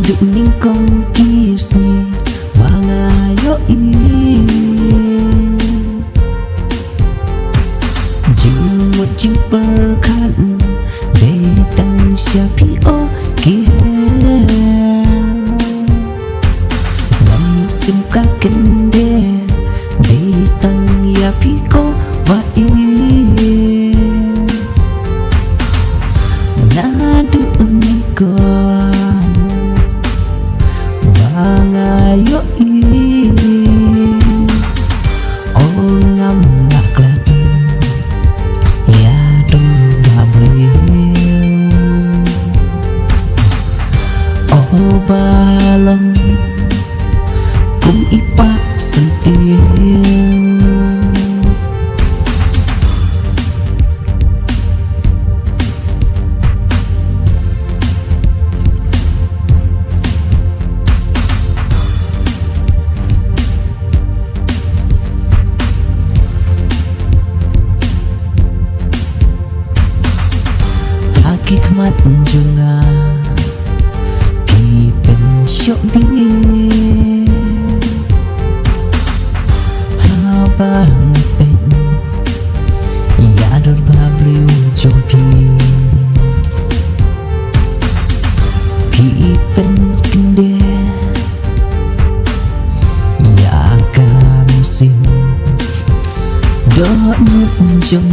ning kong kisni mangayo jemut jing perkan detang siapi o kia nam sim ka kende detang ya piko va nadu unikon mangayo oh ngam laklan ya do gabriel oh balong kum ipa sentil hikmat juga kipen syok bingin habang pen ya dor babri ujompi kipen kende ya kamsim do ujong